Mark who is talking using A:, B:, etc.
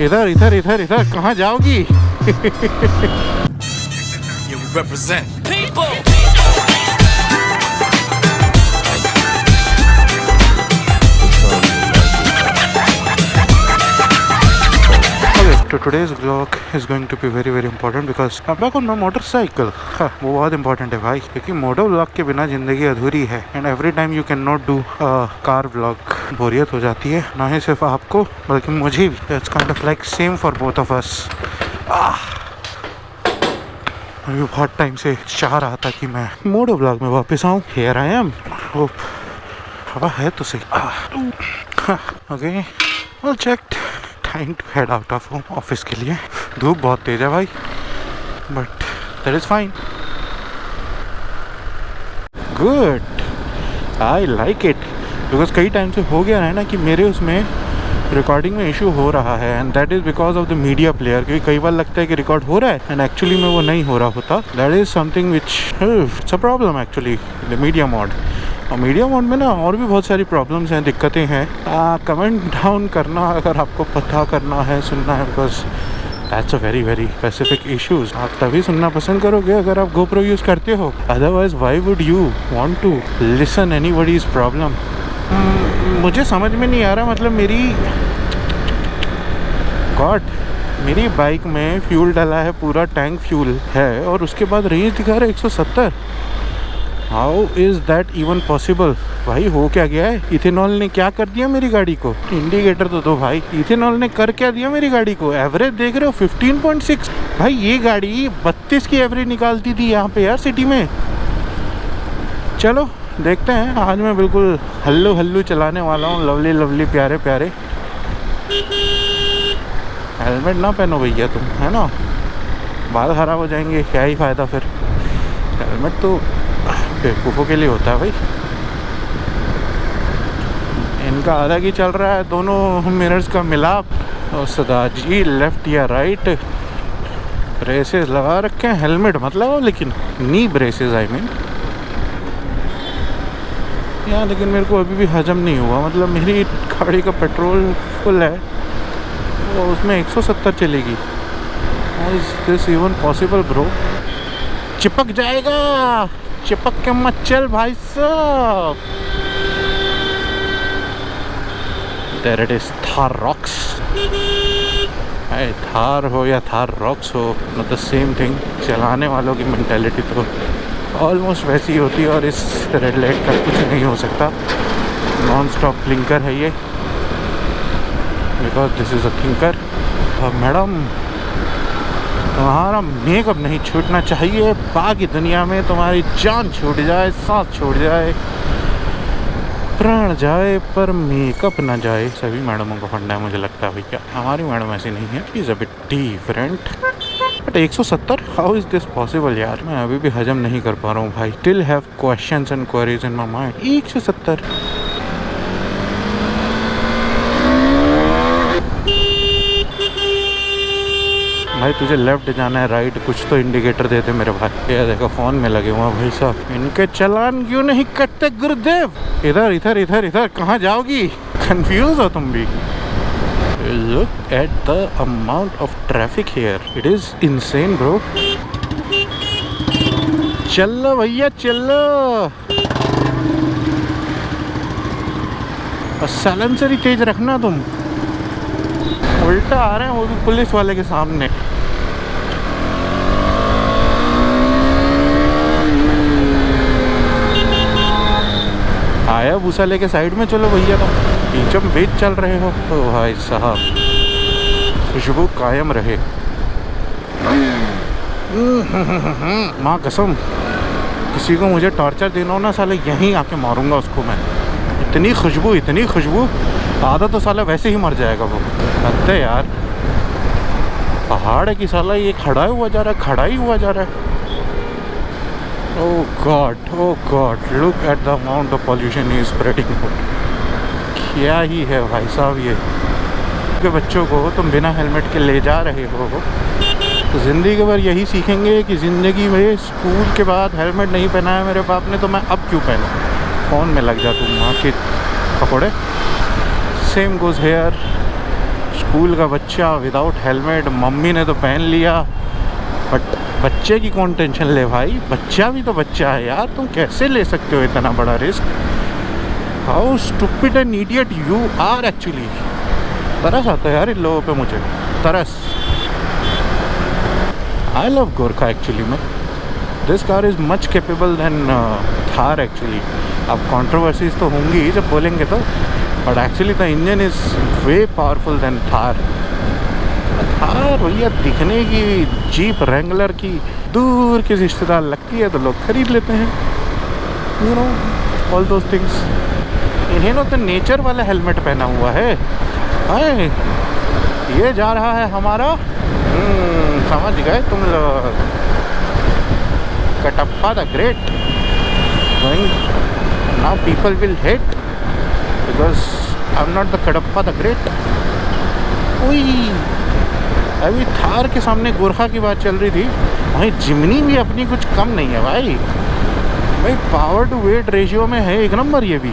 A: इधर इधर इधर इधर कहाँ जाओगी?
B: Yeah, we represent.
A: So today's vlog is going to be very important because I'm back on my motorcycle. वो बहुत important है भाई, क्योंकि मोटो व्लॉग के बिना जिंदगी अधूरी है. And every time you can not do car vlog, बोरियत हो जाती है, ना ही सिर्फ आपको बल्कि मुझे भी. It's kind of like same for both of us. अभी बहुत टाइम से चाह रहा था कि मैं मोटो व्लॉग में वापस आऊँ. Here I am. होप हवा है तो सही. Okay, well checked. Time to head out of home office के लिए. धूप बहुत तेज है भाई, but that is fine. Good, I like it. Because कई टाइम से हो गया है ना कि मेरे उसमें रिकॉर्डिंग में इशू हो रहा है, and that is because of the media player. क्योंकि कई बार लगता है कि रिकॉर्ड हो रहा है एंड एक्चुअली में वो नहीं हो रहा होता. That is something which it's a problem actually the media mode. और मीडिया मोड में ना और भी बहुत सारी प्रॉब्लम्स हैं, दिक्कतें हैं. कमेंट डाउन करना अगर आपको पता करना है, सुनना है, because that's a very specific issues. आप तभी सुनना पसंद करोगे अगर आप GoPro यूज़ करते हो. Otherwise why would you want to listen anybody's problem? मुझे समझ में नहीं आ रहा. मतलब मेरी बाइक में फ्यूल डाला है, पूरा टैंक फ्यूल है, और उसके बाद रेंज दिखा रहा है 170. How is that even possible? भाई हो क्या गया है? इथेनॉल ने क्या कर दिया मेरी गाड़ी को? इंडिकेटर तो दो भाई. इथेनॉल ने कर क्या दिया मेरी गाड़ी को? एवरेज देख रहे हो 15.6. भाई ये गाड़ी 32 की एवरेज निकालती थी यहाँ पे यार सिटी में. चलो देखते हैं. आज मैं बिल्कुल हल्लू चलाने वाला हूँ. लवली प्यारे. हेलमेट ना पहनो भैया तुम, है ना? बाल ख़राब हो जाएंगे, क्या ही फ़ायदा फिर. हेलमेट तो बेवकूफ़ों के लिए होता है भाई. इनका अलग ही चल रहा है, दोनों मिरर्स का मिलाप. और सदा जी लेफ़्ट या राइट ब्रेसेस लगा रखे हैं. हेलमेट मतलब, लेकिन नी ब्रेसेस आई मीन. यार लेकिन मेरे को अभी भी हजम नहीं हुआ. मतलब मेरी गाड़ी का पेट्रोल फुल है, वो उसमें 170 चलेगी. Is this even possible bro? चिपक जाएगा. चिपक के मत चल भाई साहब. There it is, Thar rocks. Thar हो या थार रॉक्स हो, मतलब सेम थिंग. चलाने वालों की मेंटालिटी तो ऑलमोस्ट वैसी होती है. और इस रेड लाइट का कुछ नहीं हो सकता. नॉन स्टॉप ब्लिंकर है ये, because this is a thinker. Madam तुम्हारा मेकअप नहीं छूटना चाहिए. बाकी दुनिया में तुम्हारी जान छूट जाए, सांस छूट जाए, प्राण जाए, पर मेकअप ना जाए. सभी मैडमों का फंडा है मुझे लगता है भैया. हमारी मैडम ऐसी नहीं है, she is a bit different. But 170, how is this possible यार? मैं अभी भी हजम नहीं कर पा रहा हूँ भाई. Still have questions and queries in my mind. 170. भाई तुझे लेफ्ट जाना है, राइट, कुछ तो इंडिकेटर देते मेरे भाई. ये देखो फोन में लगे हुआ भाई साहब. इनके चालान क्यों नहीं कटते गुरुदेव? इधर इधर इधर इधर कहाँ जाओगी? कंफ्यूज हो तुम भी. Look at the amount of traffic here. It is insane bro. चलो भैया चलो. और साइलेंसर ही तेज रखना तुम. उल्टा आ रहे हैं वो भी पुलिस वाले के सामने. आया भूसा लेके साइड में चलो भैया. तुम बीचम बीच चल रहे हो तो भाई साहब खुशबू कायम रहे. माँ कसम, किसी को मुझे टॉर्चर देना हो ना साले, यहीं आके मारूंगा उसको मैं. इतनी खुशबू. आधा तो साला वैसे ही मर जाएगा वो. लगता है यार पहाड़ है कि साला ये खड़ा हुआ जा रहा है. Oh god, look at the amount of pollution he is spreading. क्या ही है भाई साहब ये. के बच्चों को तुम बिना हेलमेट के ले जा रहे हो तो ज़िंदगी भर यही सीखेंगे कि ज़िंदगी में स्कूल के बाद हेलमेट नहीं पहना है मेरे बाप ने, तो मैं अब क्यों पहनूं. फ़ोन में लग जा तुम माँ के पकौड़े. Same goes hair. स्कूल का बच्चा विदाउट हेलमेट, मम्मी ने तो पहन लिया, बट बच्चे की कौन टेंशन ले भाई, बच्चा भी तो बच्चा है यार, तुम कैसे ले सकते हो इतना बड़ा risk. How stupid and idiot you are actually. तरस आता है यार इन लोगों पे, मुझे तरस। आई लव गोरखा एक्चुअली में। This car is much capable than Thar actually. अब कंट्रोवर्सीज तो होंगी जब बोलेंगे तो, but actually the engine is way powerful than Thar. Thar भैया दिखने की जीप रेंगलर की दूर की रिश्तेदार लगती है तो लोग खरीद लेते हैं, you know all those things. इन्हें तो नेचर वाला हेलमेट पहना हुआ है। हाय, ये जा रहा है हमारा, समझ गए तुम लोग, Kattappa the great. Now people will hate because I am not the Kattappa the great. ओई, अभी थार के सामने गोरखा की बात चल रही थी, वहीं जिमनी भी अपनी कुछ कम नहीं है भाई। पावर टू वेट रेशियो में है एक नंबर ये भी।